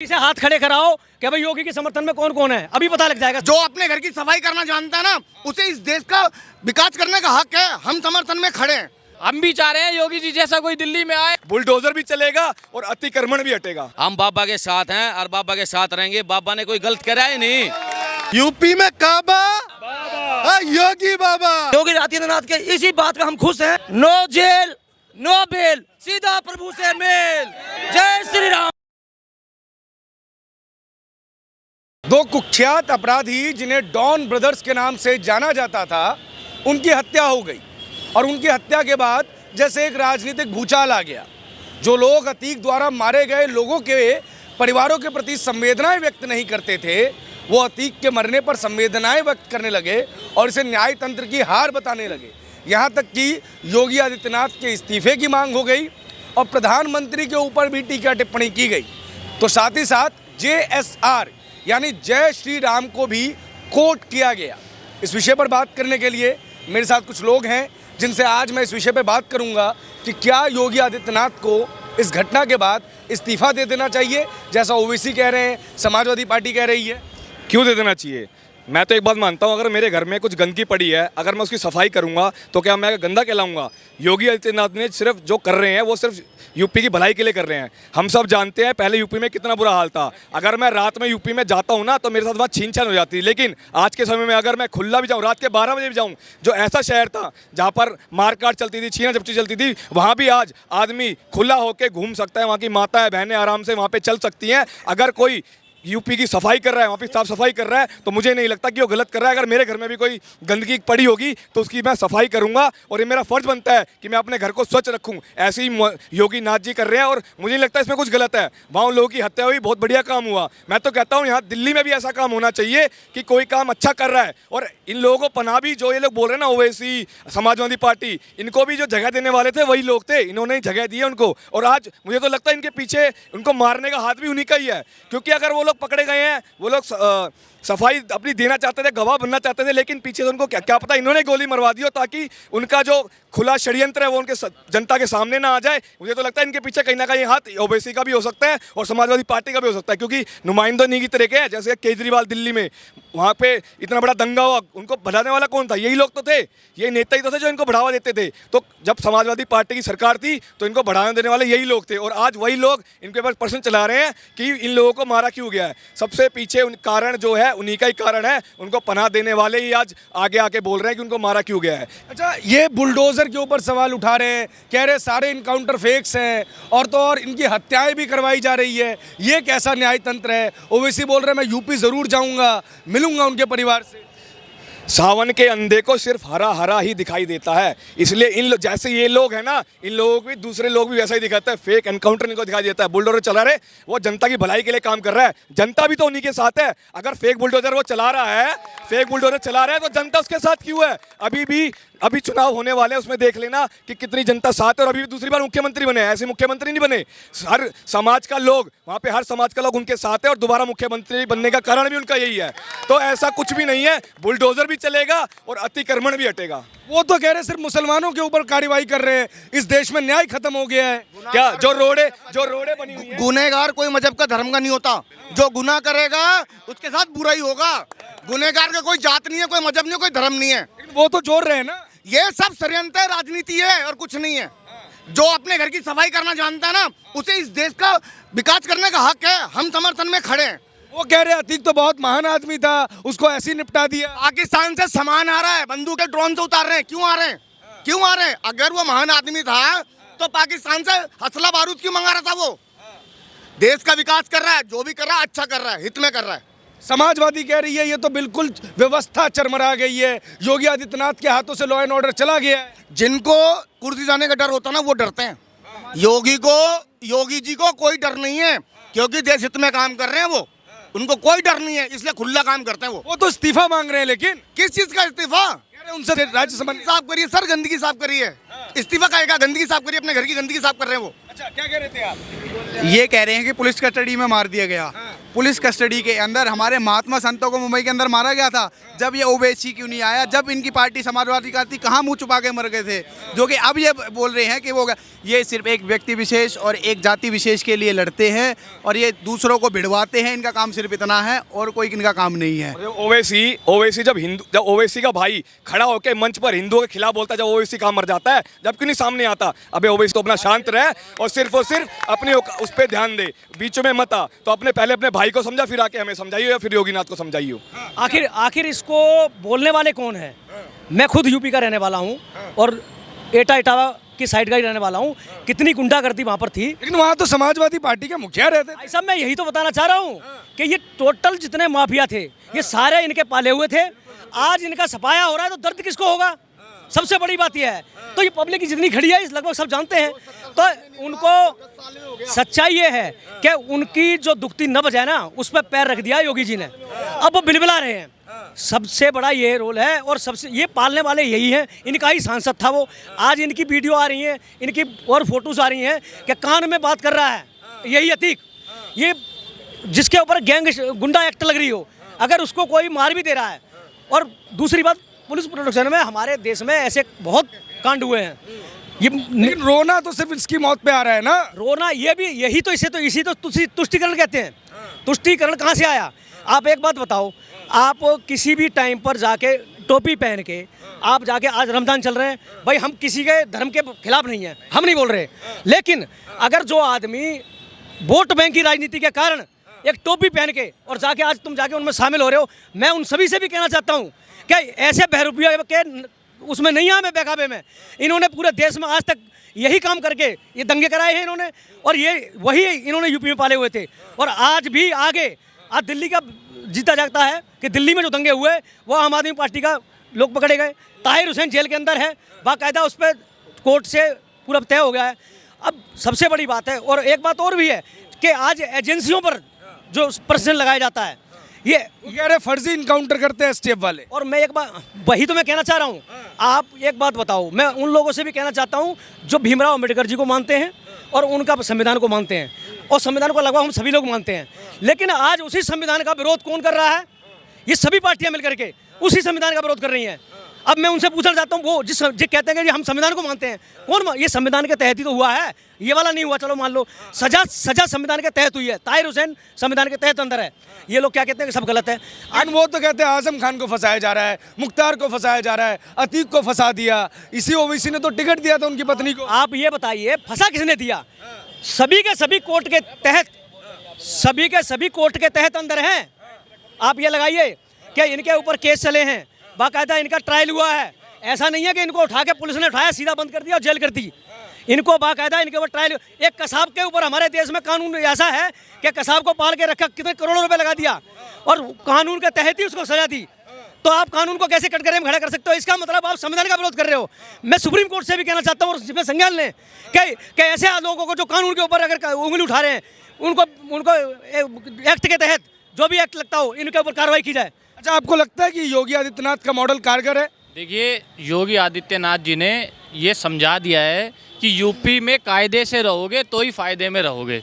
इसे हाथ खड़े कराओ कि भाई योगी के समर्थन में कौन कौन है, अभी पता लग जाएगा। जो अपने घर की सफाई करना जानता है ना, उसे इस देश का विकास करने का हक है। हम समर्थन में खड़े हैं। हम भी चाह रहे हैं योगी जी जैसा कोई दिल्ली में आए, बुलडोजर भी चलेगा और अतिक्रमण भी हटेगा। हम बाबा के साथ हैं और बाबा के साथ रहेंगे। बाबा ने कोई गलत करा ही नहीं। यूपी में काबा योगी बाबा। योगी आदित्यनाथ के इसी बात पे हम खुश हैं। नो जेल नो बेल, सीधा प्रभु से मेल। जय श्री राम। दो कुख्यात अपराधी जिन्हें डॉन ब्रदर्स के नाम से जाना जाता था, उनकी हत्या हो गई और उनकी हत्या के बाद जैसे एक राजनीतिक भूचाल आ गया। जो लोग अतीक द्वारा मारे गए लोगों के परिवारों के प्रति संवेदनाएं व्यक्त नहीं करते थे, वो अतीक के मरने पर संवेदनाएं व्यक्त करने लगे और इसे न्याय तंत्र की हार बताने लगे। यहाँ तक कि योगी आदित्यनाथ के इस्तीफे की मांग हो गई और प्रधानमंत्री के ऊपर भी टीका टिप्पणी की गई। तो साथ ही साथ JSR यानी जय श्री राम को भी कोट किया गया। इस विषय पर बात करने के लिए मेरे साथ कुछ लोग हैं जिनसे आज मैं इस विषय पर बात करूंगा कि क्या योगी आदित्यनाथ को इस घटना के बाद इस्तीफा दे देना चाहिए, जैसा ओवैसी कह रहे हैं, समाजवादी पार्टी कह रही है। क्यों दे देना चाहिए? मैं तो एक बात मानता हूँ, अगर मेरे घर में कुछ गंदगी पड़ी है, अगर मैं उसकी सफाई करूँगा तो क्या मैं गंदा कहलाऊँगा? योगी आदित्यनाथ ने सिर्फ जो कर रहे हैं वो सिर्फ यूपी की भलाई के लिए कर रहे हैं। हम सब जानते हैं पहले यूपी में कितना बुरा हाल था। अगर मैं रात में यूपी में जाता हूँ ना तो मेरे साथ वहाँ छीन छान हो जाती है। लेकिन आज के समय में अगर मैं खुला भी जाऊँ, रात के 12 बजे भी जाऊँ, जो ऐसा शहर था जहाँ पर मारकाट चलती थी, छीना झपटी चलती थी, वहाँ भी आज आदमी खुला होकर घूम सकता है। वहाँ की माताएं बहनें आराम से वहाँ पर चल सकती हैं। अगर कोई यूपी की सफाई कर रहा है, वहाँ पे साफ सफाई कर रहा है, तो मुझे नहीं लगता कि वो गलत कर रहा है। अगर मेरे घर में भी कोई गंदगी पड़ी होगी तो उसकी मैं सफाई करूँगा और ये मेरा फर्ज बनता है कि मैं अपने घर को स्वच्छ रखूँ। ऐसे ही योगी नाथ जी कर रहे हैं और मुझे नहीं लगता इसमें कुछ गलत है। वहाँ उन लोगों की हत्या हुई, बहुत बढ़िया काम हुआ। मैं तो कहता हूँ यहाँ दिल्ली में भी ऐसा काम होना चाहिए कि कोई काम अच्छा कर रहा है और इन लोगों को पनाह भी, जो ये लोग बोल रहे हैं ना ओवैसी, समाजवादी पार्टी, इनको भी जो जगह देने वाले थे वही लोग थे। इन्होंने जगह दी है उनको और आज मुझे तो लगता है इनके पीछे उनको मारने का हाथ भी उन्हीं का ही है। क्योंकि अगर वो लोग पकड़े गए हैं, वो लोग सफाई अपनी देना चाहते थे, गवाह बनना चाहते थे, लेकिन पीछे से उनको क्या पता इन्होंने गोली मरवा दी हो ताकि उनका जो खुला षड्यंत्र है वो उनके जनता के सामने ना आ जाए। मुझे तो लगता है इनके पीछे कहीं ना कहीं हाथ ओवैसी का भी हो सकता है और समाजवादी पार्टी का भी हो सकता है। क्योंकि नुमाइंदों नहीं की तरह के हैं, जैसे केजरीवाल दिल्ली में, वहाँ पे इतना बड़ा दंगा हुआ, उनको बढ़ाने वाला कौन था? यही लोग तो थे, ये नेता ही तो थे जो इनको बढ़ावा देते थे। तो जब समाजवादी पार्टी की सरकार थी तो इनको बढ़ावा देने वाले यही लोग थे और आज वही लोग इनके ऊपर प्रश्न चला रहे हैं कि इन लोगों को मारा क्यों गया है। सबसे पीछे कारण जो है उन्हीं का ही कारण है। उनको पनाह देने वाले ही आज आगे आके बोल रहे हैं कि उनको मारा क्यों गया है। अच्छा, ये बुलडोजर के ऊपर सवाल उठा रहे हैं, कह रहे सारे इनकाउंटर फेक्स हैं और तो और इनकी हत्याएं भी करवाई जा रही है। ये कैसा न्याय तंत्र है? ओवैसी बोल रहे हैं मैं यूपी जरूर जाऊंगा, मिलूंगा उनके परिवार से। सावन के अंधे को सिर्फ हरा हरा ही दिखाई देता है, इसलिए जैसे ये लोग हैं ना, इन लोगों को भी दूसरे लोग भी वैसा ही दिखाते हैं। फेक एनकाउंटर इनको दिखाई देता है। बुलडोजर चला रहे, वो जनता की भलाई के लिए काम कर रहा है, जनता भी तो उन्हीं के साथ है। अगर फेक बुलडोजर वो चला रहा है, फेक बुलडोजर चला रहा है, तो जनता उसके साथ क्यों है? अभी चुनाव होने वाले हैं, उसमें देख लेना कि कितनी जनता साथ है और अभी भी दूसरी बार मुख्यमंत्री बने। ऐसे मुख्यमंत्री नहीं बने। हर समाज का लोग वहाँ पे, हर समाज का लोग उनके साथ है और दोबारा मुख्यमंत्री बनने का कारण भी उनका यही है। तो ऐसा कुछ भी नहीं है, बुलडोजर भी चलेगा और अतिक्रमण भी हटेगा। वो तो कह रहे सिर्फ मुसलमानों के ऊपर कार्रवाई कर रहे हैं, इस देश में न्याय खत्म हो गया है। क्या जो रोडे बनी हुई है? गुनहगार कोई मजहब का धर्म का नहीं होता। जो गुनाह करेगा उसके साथ बुरा ही होगा। गुनहगार का कोई जात नहीं है, कोई मजहब नहीं है, कोई धर्म नहीं है। वो तो जोड़ रहे हैं ना, ये सब षड्यंत्र राजनीति है और कुछ नहीं है। जो अपने घर की सफाई करना जानता है ना, उसे इस देश का विकास करने का हक है। हम समर्थन में खड़े हैं। वो कह रहे अतीक तो बहुत महान आदमी था, उसको ऐसे ही निपटा दिया। पाकिस्तान से सामान आ रहा है, बंदूकें ड्रोन से उतार रहे हैं। क्यों आ रहे हैं? क्यों आ रहे हैं? अगर वो महान आदमी था तो पाकिस्तान से हसला बारूद क्यों मंगा रहा था? वो देश का विकास कर रहा है, जो भी कर रहा है अच्छा कर रहा है, हित में कर रहा है। समाजवादी कह रही है ये तो बिल्कुल व्यवस्था चरमरा गई है, योगी आदित्यनाथ के हाथों से लॉ एंड ऑर्डर चला गया है। जिनको कुर्सी जाने का डर होता ना, वो डरते हैं। योगी जी को कोई डर नहीं है, क्योंकि देश हित में काम कर रहे हैं। वो उनको कोई डर नहीं है, इसलिए खुला काम करते हैं। वो तो इस्तीफा मांग रहे हैं, लेकिन किस चीज का इस्तीफा? उनसे राज्यसभा साफ करिए सर, गंदगी साफ करिए। इस्तीफा कहेगा, गंदगी साफ करिए, अपने घर की गंदगी साफ कर रहे हैं वो। अच्छा, क्या कह रहे थे आप? ये कह रहे हैं कि पुलिस कस्टडी में मार दिया गया। पुलिस कस्टडी के अंदर हमारे महात्मा संतों को मुंबई के अंदर मारा गया था, जब ये ओवैसी क्यों नहीं आया, जब इनकी पार्टी समाजवादी पार्टी कहाँ मुंह छुपा के मर गए थे, जो कि अब ये बोल रहे हैं कि वो ये सिर्फ एक व्यक्ति विशेष और एक जाति विशेष के लिए लड़ते हैं और ये दूसरों को भिड़वाते हैं, इनका काम सिर्फ इतना है और कोई इनका काम नहीं है। ओवैसी जब ओवैसी का भाई खड़ा होकर मंच पर हिंदुओं के खिलाफ बोलता है, जब ओवैसी कहाँ मर जाता है, जब क्यों नहीं सामने आता? अबे ओवैसी तो अपना शांत रहे और सिर्फ अपने उस पर ध्यान दे, बीच में मत आ। तो पहले अपने भाई को समझा, फिर आके हमें समझाइए या फिर योगीनाथ को समझाइए। आखिर इसको बोलने वाले कौन है? मैं खुद यूपी का रहने वाला हूँ और इटावा की साइड का ही रहने वाला हूँ। कितनी गुंडागर्दी वहाँ पर थी, लेकिन वहाँ तो समाजवादी पार्टी के मुखिया रहते थे। भाई साहब मैं यही तो बताना चाह रहा हूँ कि ये टोटल जितने माफिया थे ये सारे इनके पाले हुए थे। आज इनका सफाया हो रहा है तो दर्द किसको होगा? सबसे बड़ी बात यह है। तो ये पब्लिक जितनी खड़ी है इस लगभग सब जानते हैं। तो उनको सच्चाई ये है कि उनकी जो दुखती नब्ज है ना उस पर पैर रख दिया योगी जी ने। अब वो बिलबिला रहे हैं। सबसे बड़ा ये रोल है और सबसे ये पालने वाले यही हैं। इनका ही सांसद था वो। आज इनकी वीडियो आ रही हैं, इनकी और फोटोज आ रही हैं कि कान में बात कर रहा है यही अतीक। ये जिसके ऊपर गैंग गुंडा एक्ट लग रही हो, अगर उसको कोई मार भी दे रहा है। और दूसरी बात, पुलिस प्रोटेक्शन में हमारे देश में ऐसे बहुत कांड हुए हैं। लेकिन रोना तो सिर्फ इसकी मौत पे आ रहा है ना। रोना ये भी यही तो इसी तो तुष्टिकरण कहते हैं। तुष्टिकरण कहाँ से आया? आप एक बात बताओ, आप किसी भी टाइम पर जाके टोपी पहन के आप जाके, आज रमज़ान चल रहे हैं भाई, हम किसी के धर्म के खिलाफ नहीं हैं, हम नहीं बोल रहे। लेकिन अगर जो आदमी वोट बैंक की राजनीति के कारण एक टोपी पहन के और जाके आज तुम जाके उनमें शामिल हो रहे हो, मैं उन सभी से भी कहना चाहता हूँ कि ऐसे बहरूपिया के उसमें नहीं आए मैं बेकाबे में। इन्होंने पूरे देश में आज तक यही काम करके ये दंगे कराए हैं इन्होंने, और ये वही इन्होंने यूपी में पाले हुए थे। और आज भी आगे आज दिल्ली का जीता जागता है कि दिल्ली में जो दंगे हुए वो आम आदमी पार्टी का लोग पकड़े गए। ताहिर हुसैन जेल के अंदर है, बाकायदा उस पर कोर्ट से पूरा तय हो गया है। अब सबसे बड़ी बात है, और एक बात और भी है कि आज एजेंसियों पर जो प्रश्न लगाया जाता है, ये कह रहे फर्जी इनकाउंटर करते हैं स्टेप वाले। और मैं एक बात वही तो मैं कहना चाह रहा हूँ। आप एक बात बताओ, मैं उन लोगों से भी कहना चाहता हूँ जो भीमराव अम्बेडकर जी को मानते हैं और उनका संविधान को मानते हैं, और संविधान को लगभग हम सभी लोग मानते हैं। लेकिन आज उसी संविधान का विरोध कौन कर रहा है? ये सभी पार्टियां मिलकर के उसी संविधान का विरोध कर रही हैं। अब मैं उनसे पूछना चाहता हूँ, वो जिस कहते हैं कि हम संविधान को मानते हैं, कौन? ये संविधान के तहत ही तो हुआ है, ये वाला नहीं हुआ। चलो मान लो सजा संविधान के तहत हुई है, ताहिर हुसैन संविधान के तहत अंदर है। ये लोग क्या कहते हैं कि सब गलत है। आज वो तो कहते हैं आजम खान को फंसाया जा रहा है, मुख्तार को फंसाया जा रहा है, अतीक को फंसा दिया, इसी ओवैसी ने तो टिकट दिया था उनकी पत्नी को। आप ये बताइए फंसा किसने दिया? सभी के सभी कोर्ट के तहत, सभी के सभी कोर्ट के तहत अंदर हैं। आप ये लगाइए कि इनके ऊपर केस चले हैं, बाकायदा इनका ट्रायल हुआ है। ऐसा नहीं है कि इनको उठा के पुलिस ने उठाया सीधा बंद कर दिया और जेल कर दी। इनको बाकायदा इनके ऊपर ट्रायल। एक कसाब के ऊपर हमारे देश में कानून ऐसा है कि कसाब को पाल के रखा, कितने करोड़ों रुपए लगा दिया और कानून के तहत ही उसको सजा दी। तो आप कानून को कैसे कटघरे में खड़ा कर सकते हो? इसका मतलब आप संविधान का विरोध कर रहे हो। मैं सुप्रीम कोर्ट से भी कहना चाहता हूँ और इसमें संज्ञान लें कि ऐसे लोगों को जो कानून के ऊपर अगर उंगली उठा रहे हैं, उनको एक्ट के तहत जो भी एक्ट लगता हो इनके ऊपर कार्रवाई की जाए। अच्छा, आपको लगता है कि योगी आदित्यनाथ का मॉडल कारगर है? देखिए, योगी आदित्यनाथ जी ने ये समझा दिया है कि यूपी में कायदे से रहोगे तो ही फायदे में रहोगे।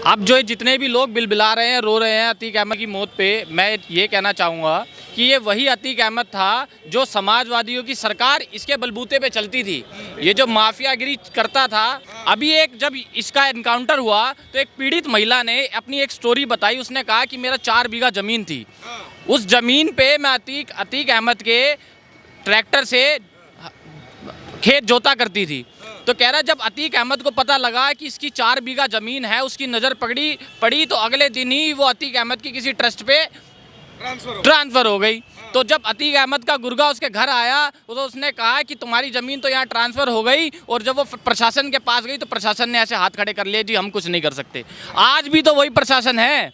अब जो जितने भी लोग बिलबिला रहे हैं, रो रहे हैं अतीक अहमद की मौत पे, मैं ये कहना चाहूँगा कि ये वही अतीक अहमद था जो समाजवादियों की सरकार इसके बलबूते पे चलती थी। ये जो माफियागिरी करता था। अभी एक जब इसका एनकाउंटर हुआ तो एक पीड़ित महिला ने अपनी एक स्टोरी बताई। उसने कहा कि मेरा 4 बीघा ज़मीन थी, उस ज़मीन पे मैं अतीक अहमद के ट्रैक्टर से खेत जोता करती थी। तो कह रहा जब अतीक अहमद को पता लगा कि इसकी 4 बीघा ज़मीन है, उसकी नज़र पड़ी तो अगले दिन ही वो अतीक अहमद की किसी ट्रस्ट पे ट्रांसफ़र हो गई। तो जब अतीक अहमद का गुर्गा उसके घर आया तो उसने कहा कि तुम्हारी ज़मीन तो यहाँ ट्रांसफ़र हो गई। और जब वो प्रशासन के पास गई तो प्रशासन ने ऐसे हाथ खड़े कर लिए, जी हम कुछ नहीं कर सकते। आज भी तो वही प्रशासन है,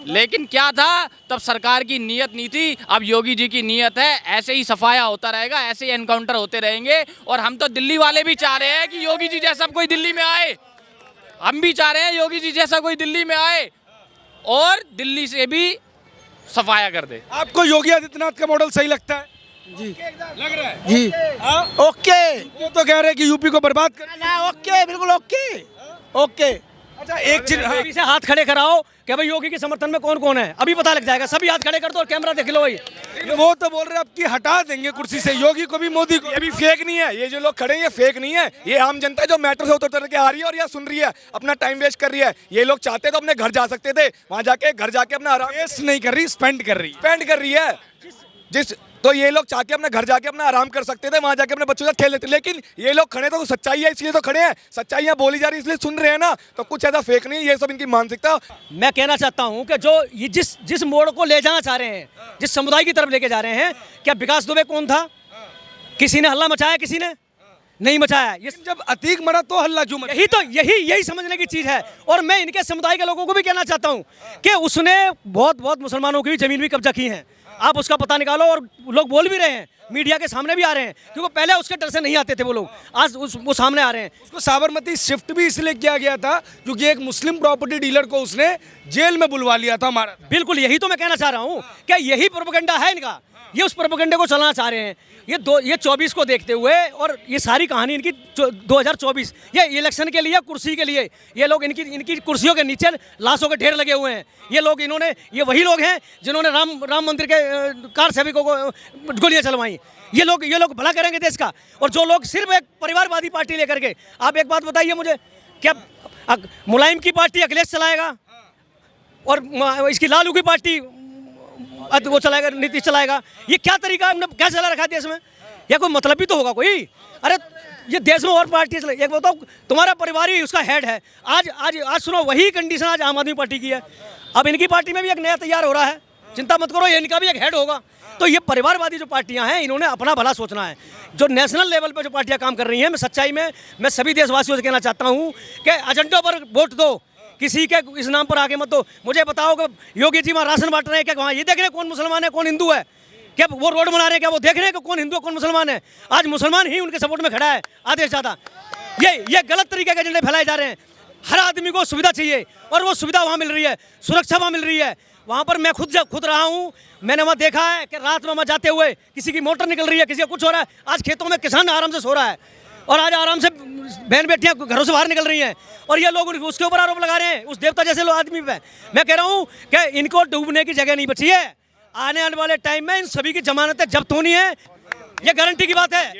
लेकिन क्या था तब सरकार की नीयत नहीं थी। अब योगी जी की नीयत है, ऐसे ही सफाया होता रहेगा, ऐसे ही एनकाउंटर होते रहेंगे। और हम तो दिल्ली वाले भी चाह रहे हैं कि योगी जी जैसा कोई दिल्ली में आए। हम भी चाह रहे हैं योगी जी जैसा कोई दिल्ली में आए और दिल्ली से भी सफाया कर दे। आपको योगी आदित्यनाथ का मॉडल सही लगता है? जी लग रहा है जी। ओके। वो तो कह रहे हैं कि यूपी को बर्बाद कर। ना, ओके, बिल्कुल ओके ओके। अच्छा एक चीज, हाँ, अभी से हाथ खड़े कराओ कि भाई योगी के समर्थन में कौन कौन है, अभी पता लग जाएगा। सभी हाथ खड़े कर दो और कैमरा देख लो भाई। वो तो बोल रहे हैं आपकी हटा देंगे कुर्सी से, योगी को भी मोदी को। ये भी फेक नहीं है, ये जो लोग खड़े हैं ये फेक नहीं है, ये आम जनता है जो मेट्रो से उतर के आ रही है और यहाँ सुन रही है, अपना टाइम वेस्ट कर रही है। ये लोग चाहते तो अपने घर जा सकते थे, वहां जाके घर जाके अपना आराम वेस्ट नहीं कर रही, स्पेंड कर रही है। स्पेंड कर रही है। जिस तो ये लोग चाह के अपने घर जाके अपना आराम कर सकते थे, वहां जाके अपने बच्चों के साथ खेल लेते, लेकिन ये लोग खड़े तो सच्चाई है इसलिए तो खड़े हैं, सच्चाइयां बोली जा रही है इसलिए सुन रहे हैं ना, तो कुछ ऐसा फेक नहीं है, ये सब इनकी मानसिकता। मैं कहना चाहता हूं कि जो ये जिस मोड़ को ले जाना चाह रहे हैं, जिस समुदाय की तरफ लेके जा रहे हैं, क्या विकास दुबे कौन था? किसी ने हल्ला मचाया? किसी ने नहीं मचाया। ये जब अतीक मरा तो हल्ला क्यों मचा? यही समझने की चीज है। और मैं इनके समुदाय के लोगों को भी कहना चाहता हूं कि उसने बहुत मुसलमानों की भी जमीन भी कब्जा की है। आप उसका पता निकालो, और लोग बोल भी रहे हैं, मीडिया के सामने भी आ रहे हैं, क्योंकि पहले उसके डर से नहीं आते थे वो लोग, आज वो सामने आ रहे हैं। उसको साबरमती शिफ्ट भी इसलिए किया गया था क्योंकि एक मुस्लिम प्रॉपर्टी डीलर को उसने जेल में बुलवा लिया था हमारा। बिल्कुल, यही तो मैं कहना चाह रहा हूँ, क्या यही प्रोपेगेंडा है इनका? ये उस प्रोपेगेंडे को चलाना चाह रहे हैं। ये 24 को देखते हुए, और ये सारी कहानी इनकी 2024, ये इलेक्शन के लिए, कुर्सी के लिए, ये लोग इनकी कुर्सियों के नीचे लाशों के ढेर लगे हुए हैं। ये लोग ये वही लोग हैं जिन्होंने राम मंदिर के कार सेवकों को गोलियां चलवाई। ये लोग भला करेंगे देश का? और जो लोग सिर्फ एक परिवारवादी पार्टी लेकर के, आप एक बात बताइए मुझे, क्या मुलायम की पार्टी अखिलेश चलाएगा और इसकी लालू की पार्टी वो चलाएगा, नीतीश चलाएगा? ये क्या तरीका है? हमने क्या चला रखा है देश में? या कोई मतलब भी तो होगा कोई। अरे ये देश में और पार्टी चले, एक बताओ, तुम्हारा परिवार ही उसका हेड है। आज सुनो, वही कंडीशन आज आम आदमी पार्टी की है। अब इनकी पार्टी में भी एक नया तैयार हो रहा है, चिंता मत करो, ये इनका भी एक हेड होगा। तो ये परिवारवादी जो पार्टियां हैं, इन्होंने अपना भला सोचना है। जो नेशनल लेवल पर जो पार्टियां काम कर रही हैं, मैं सच्चाई में मैं सभी देशवासियों से कहना चाहता हूं कि एजेंडों पर वोट दो, किसी के इस नाम पर आगे मत दो। मुझे बताओ कि योगी जी वहाँ राशन बांट रहे हैं क्या? वहाँ ये देख रहे हैं कौन मुसलमान है कौन हिंदू है? क्या वो रोड बना रहे हैं? क्या वो देख रहे हैं कि कौन हिंदू है कौन मुसलमान है? आज मुसलमान ही उनके सपोर्ट में खड़ा है आधे से ज़्यादा। ये गलत तरीके के एजेंडे फैलाए जा रहे हैं। हर आदमी को सुविधा चाहिए, और वो सुविधा वहाँ मिल रही है, सुरक्षा वहाँ मिल रही है। वहाँ पर मैं खुद रहा हूँ, मैंने वहाँ देखा है कि रात में वहाँ जाते हुए किसी की मोटर निकल रही है, किसी का कुछ हो रहा है। आज खेतों में किसान आराम से सो रहा है, और आज आराम से बहन बेटियां घरों से बाहर निकल रही हैं, और ये लोग उसके ऊपर आरोप लगा रहे हैं, उस देवता जैसे लोग आदमी पे। मैं कह रहा हूँ कि इनको डूबने की जगह नहीं बची है। आने वाले टाइम में इन सभी की जमानतें जब्त होनी है, ये गारंटी की बात है।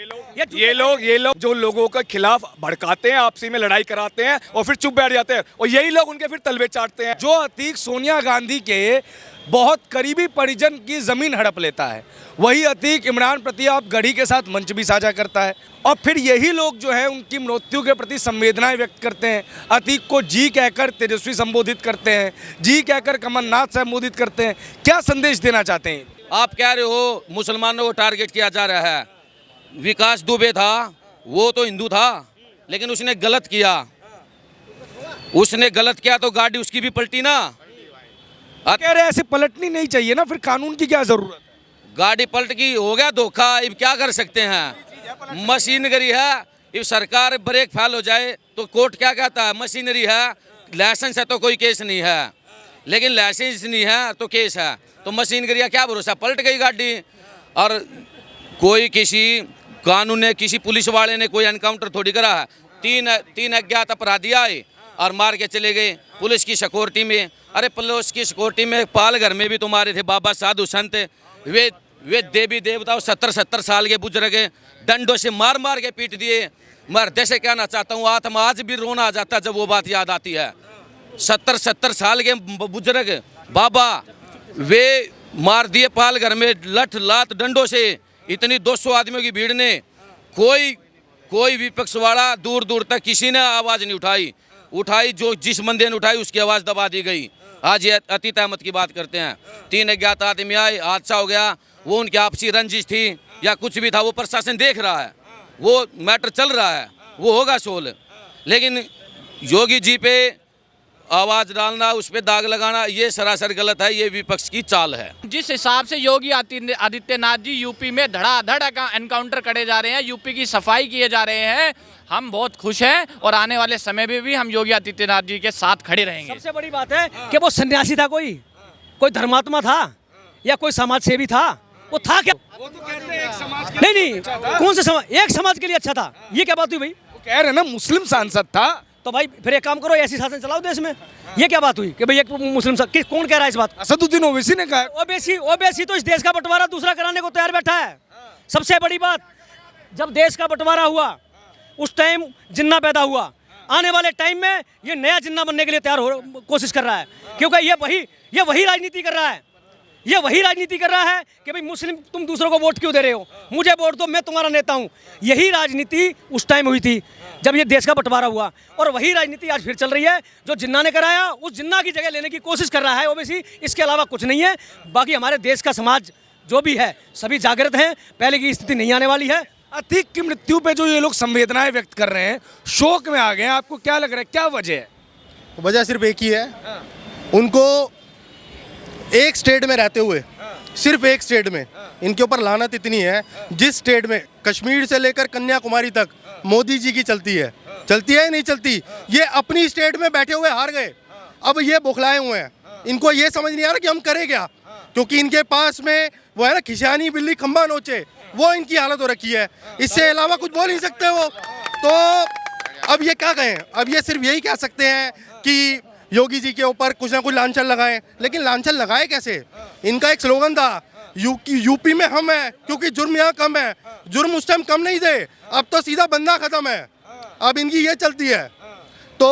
ये लोग जो लोगों के खिलाफ भड़काते हैं, आपसी में लड़ाई कराते हैं और फिर चुप बैठ जाते हैं, और यही लोग उनके फिर तलवे चाटते हैं। जो अतीक सोनिया गांधी के बहुत करीबी परिजन की जमीन हड़प लेता है, वही अतीक इमरान प्रताप गढ़ी के साथ मंच भी साझा करता है, और फिर यही लोग जो है उनकी मृत्यु के प्रति संवेदनाएं व्यक्त करते हैं। अतीक को जी कहकर तेजस्वी संबोधित करते हैं, जी कहकर कमलनाथ संबोधित करते हैं। क्या संदेश देना चाहते हैं? आप कह रहे हो मुसलमानों को टारगेट किया जा रहा है। विकास दुबे था, वो तो हिंदू था, लेकिन उसने गलत किया। तो गाड़ी उसकी भी पलटी ना। कह रहे ऐसे पलटनी नहीं चाहिए ना, फिर कानून की क्या जरूरत? गाड़ी पलट की, हो गया धोखा, अब क्या कर सकते हैं? मशीनरी है, अब सरकार ब्रेक फेल हो जाए तो कोर्ट क्या कहता है? मशीनरी है, लाइसेंस है तो कोई केस नहीं है, लेकिन लाइसेंस नहीं है तो केस है। तो मशीनरी क्या भरोसा, पलट गई गाड़ी। और कोई किसी कानून ने, किसी पुलिस वाले ने कोई एनकाउंटर थोड़ी करा है। तीन अज्ञात अपराधी आए और मार के चले गए पुलिस की सिक्योरिटी में। अरे पुलिस की सिक्योरिटी में पालघर में भी तुम्हारे थे बाबा साधु संत, वे देवी देवताओं 70 साल के बुजुर्ग डंडों से मार के पीट दिए। मर जैसे कहना चाहता हूँ, आत्मा आज भी रोना आ जाता जब वो बात याद आती है। 70 साल के बुजुर्ग बाबा वे मार दिए पालघर में लठ लात डंडों से। इतनी 200 आदमियों की भीड़ ने कोई विपक्ष वाला दूर दूर तक किसी ने आवाज़ नहीं उठाई। जो जिस बंदे ने उठाई उसकी आवाज़ दबा दी गई। आज ये अतीत अहमद की बात करते हैं। 3 अज्ञात आदमी आए, हादसा हो गया, वो उनकी आपसी रंजिश थी या कुछ भी था, वो प्रशासन देख रहा है, वो मैटर चल रहा है, वो होगा सोल्व। लेकिन योगी जी पे आवाज़ डालना, उस पर दाग लगाना, ये सरासर गलत है, ये विपक्ष की चाल है। जिस हिसाब से योगी आदित्यनाथ जी यूपी में धड़ाधड़ एनकाउंटर करे जा रहे हैं, यूपी की सफाई किए जा रहे हैं, हम बहुत खुश हैं, और आने वाले समय में भी हम योगी आदित्यनाथ जी के साथ खड़े रहेंगे। सबसे बड़ी बात है कि वो सन्यासी था, कोई धर्मात्मा था या कोई समाज सेवी था? वो था क्या? वो तो कहते हैं एक समाज के नहीं, कौन से समाज? एक समाज के लिए अच्छा था, ये क्या बात हुई भाई? वो कह रहे हैं ना मुस्लिम सांसद था, तो भाई फिर एक काम करो, ऐसी शासन चलाओ देश में। ये क्या बात हुई कि भाई एक मुस्लिम कौन कह रहा है इस बात? असदुद्दीन ओवैसी ने कहा है। ओबीसी तो इस देश का बंटवारा दूसरा कराने को तैयार बैठा है। सबसे बड़ी बात, जब देश का बंटवारा हुआ उस टाइम जिन्ना पैदा हुआ, आने वाले टाइम में ये नया जिन्ना बनने के लिए तैयार हो कोशिश कर रहा है, क्योंकि ये वही राजनीति कर रहा है। ये वही राजनीति कर रहा है कि भाई मुस्लिम तुम दूसरों को वोट क्यों दे रहे हो, मुझे वोट दो, मैं तुम्हारा नेता हूँ। यही राजनीति उस टाइम हुई थी जब ये देश का बंटवारा हुआ, और वही राजनीति आज फिर चल रही है। जो जिन्ना ने कराया उस जिन्ना की जगह लेने की कोशिश कर रहा है ओबीसी, इसके अलावा कुछ नहीं है। बाकी हमारे देश का समाज जो भी है सभी जागृत हैं, पहले की स्थिति नहीं आने वाली है। अतीक की मृत्यु पे जो ये लोग संवेदनाएं व्यक्त कर रहे हैं, शोक में आ गए हैं, आपको क्या लग रहा है, क्या वजह है? वजह सिर्फ एक ही है, उनको एक स्टेट में रहते हुए, सिर्फ एक स्टेट में इनके ऊपर लानत इतनी है, जिस स्टेट में कश्मीर से लेकर कन्याकुमारी तक मोदी जी की चलती है या नहीं चलती, ये अपनी स्टेट में बैठे हुए हार गए। अब ये बौखलाए हुए हैं, इनको ये समझ नहीं आ रहा कि हम करें क्या, क्योंकि इनके पास में वो है ना खिसियानी बिल्ली खंबा नोचे, वो इनकी हालत हो रखी है। इससे अलावा कुछ बोल नहीं सकते वो। तो अब ये क्या कहें, अब ये सिर्फ यही कह सकते हैं कि योगी जी के ऊपर कुछ ना कुछ लांछन लगाएं, लेकिन लांछन लगाए कैसे? इनका एक स्लोगन था, यूपी में हम हैं क्योंकि जुर्म यहाँ कम है। जुर्म उस टाइम कम नहीं थे, अब तो सीधा बंदा खत्म है। अब इनकी ये चलती है। तो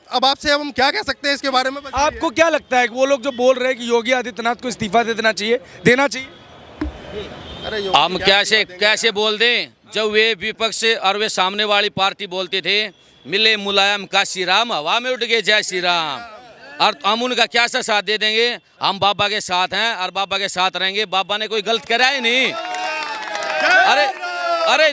अब आपसे हम क्या कह सकते हैं इसके बारे में? आपको क्या लगता है कि वो लोग जो बोल रहे हैं कि योगी आदित्यनाथ को इस्तीफा दे देना चाहिए? हम कैसे बोल दें जब वे विपक्ष और वे सामने वाली पार्टी बोलते थे मिले मुलायम का श्री राम, हवा में उड़ गए जय श्री राम, और हम उनका क्या सा साथ दे देंगे? हम बाबा के साथ हैं और बाबा के साथ रहेंगे। बाबा ने कोई गलत करा ही नहीं। अरे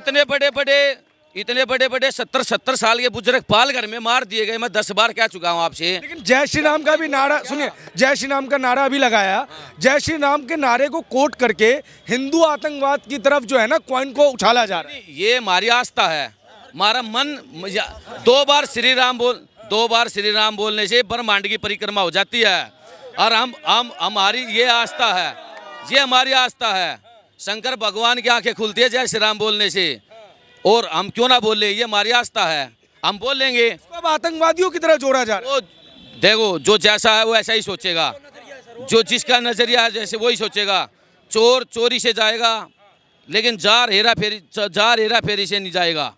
इतने बड़े 70 साल के बुजुर्ग पाल घर में मार दिए गए। मैं 10 बार कह चुका हूँ आपसे। लेकिन जय श्री राम का भी नारा सुनिए, जय श्री राम का नारा भी लगाया। जय श्री राम के नारे को कोट करके हिंदू आतंकवाद की तरफ जो है ना कॉइन को उछाला जा रहा है। ये हमारी आस्था है, हमारा मन। 2 बार श्री राम बोलने से ब्रह्मांड की परिक्रमा हो जाती है। और हमारी ये आस्था है, ये हमारी आस्था है। शंकर भगवान की आंखें खुलती है जय श्री राम बोलने से, और हम क्यों ना बोले, ये हमारी आस्था है, हम बोलेंगे। अब आतंकवादियों की तरह जोड़ा जा रहा है। देखो जो जैसा है वो ऐसा ही सोचेगा, जो जिसका नजरिया है जैसे वही सोचेगा। चोर चोरी से जाएगा, लेकिन जार हेरा फेरी से नहीं जाएगा।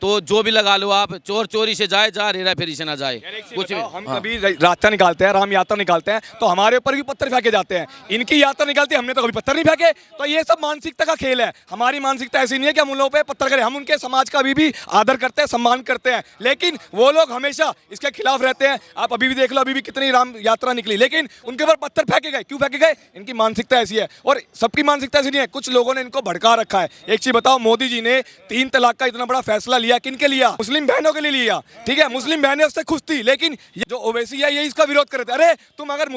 तो जो भी लगा लो आप, चोर चोरी से जाए, जार हेरा फेरी से ना जाए। कुछ भी हम कभी रास्ता निकालते हैं, राम यात्रा निकालते हैं, तो हमारे ऊपर भी पत्थर फेंके जाते हैं। इनकी यात्रा निकालती है, हमने तो कभी पत्थर नहीं फेंके। तो ये सब मानसिकता का खेल है। हमारी मानसिकता ऐसी नहीं है कि हम उन लोगों पे पत्थर करें। हम उनके समाज का भी आदर करते हैं, सम्मान करते हैं, लेकिन वो लोग हमेशा इसके खिलाफ रहते हैं। आप अभी भी देख लो, अभी भी कितनी राम यात्रा निकली, लेकिन उनके ऊपर पत्थर फेंके गए। क्यों फेंके गए? इनकी मानसिकता ऐसी है, और सबकी मानसिकता ऐसी नहीं है। कुछ लोगों ने इनको भड़का रखा है। एक चीज बताओ, मोदी जी ने 3 तलाक का इतना बड़ा फैसला लिया, किनके लिया? मुस्लिम बहनों के लिए लिया। ठीक है, मुस्लिम बहनें उससे खुश थी, लेकिन ये जो ओवैसी है ये इसका विरोध कर रहे थे। अरे तुम अगर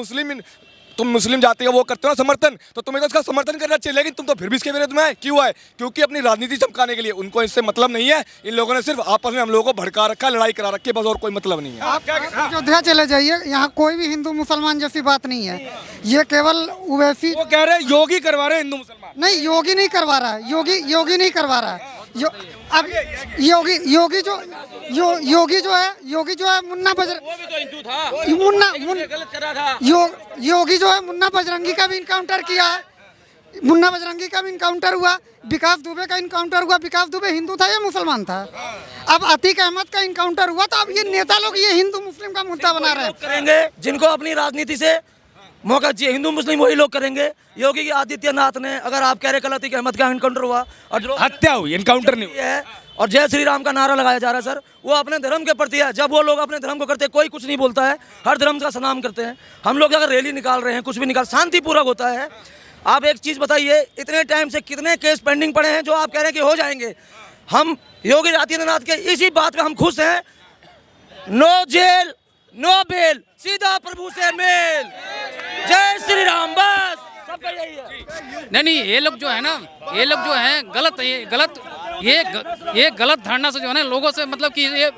तुम मुस्लिम जाति का वो करते हो ना समर्थन, तो तुम्हें तो उसका समर्थन करना चाहिए, लेकिन तुम तो फिर भी इसके विरोध में है। क्यों है? क्योंकि अपनी राजनीति चमकाने के लिए। उनको इससे मतलब नहीं है। इन लोगों ने सिर्फ आपस में हम लोगों को भड़का रखा, लड़ाई करा रखी है, बस, और कोई मतलब नहीं है। आप अयोध्या चले जाइए, यहाँ कोई भी हिंदू मुसलमान जैसी बात नहीं है। ये केवल ओवैसी, वो कह रहे हैं योगी करवा रहे हैं हिंदू मुसलमान। नहीं, योगी नहीं करवा रहा है। योगी नहीं करवा रहा है। अब योगी जो है मुन्ना योगी जो है मुन्ना बजरंगी का भी इनकाउंटर किया है। मुन्ना बजरंगी का भी इनकाउंटर हुआ, विकास दुबे का इनकाउंटर हुआ। विकास दुबे हिंदू था या मुसलमान था? अब अतीक अहमद का इनकाउंटर हुआ। तो अब ये नेता लोग ये हिंदू मुस्लिम का मुद्दा बना रहे हैं। करेंगे जिनको अपनी राजनीति से मौका चाहिए, हिंदू मुस्लिम वही लोग करेंगे। योगी आदित्यनाथ ने, अगर आप कह रहे कल अतीक अहमद का इनकाउंटर हुआ और जो हत्या हुई, इनकाउंटर नहीं हुआ है, और जय श्री राम का नारा लगाया जा रहा है, सर वो अपने धर्म के प्रति है। जब वो लोग अपने धर्म को करते हैं, कोई कुछ नहीं बोलता है, हर धर्म का सलाम करते हैं। हम लोग अगर रैली निकाल रहे हैं, कुछ भी निकाल, शांतिपूर्वक होता है। आप एक चीज़ बताइए, इतने टाइम से कितने केस पेंडिंग पड़े हैं जो आप कह रहे हैं कि हो जाएंगे? हम योगी आदित्यनाथ के इसी बात पे हम खुश हैं। नो जेल नो बेल, सीधा प्रभु से मेल, जय श्री राम, बस सबका यही है। नहीं, ये लोग जो है ना, ये लोग जो है गलत है। ये गलत धारणा से जो है ना लोगों से, मतलब कि ये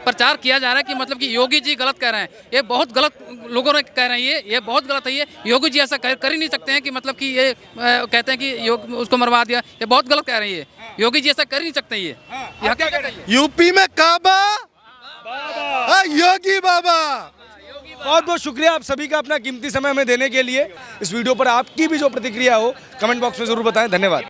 प्रचार किया जा रहा है कि मतलब कि योगी जी गलत कह रहे हैं। ये बहुत गलत लोगों ने कह रहे हैं। ये बहुत गलत है। ये योगी जी ऐसा कर ही नहीं सकते हैं कि मतलब कि ये कहते हैं कि उसको मरवा दिया। ये बहुत गलत कह रहे हैं। ये योगी जी ऐसा कर ही नहीं सकते। ये क्या कहते हैं? यूपी में काबा योगी बाबा। बहुत बहुत शुक्रिया आप सभी का अपना कीमती समय हमें देने के लिए। इस वीडियो पर आपकी भी जो प्रतिक्रिया हो कमेंट बॉक्स में जरूर बताएं। धन्यवाद।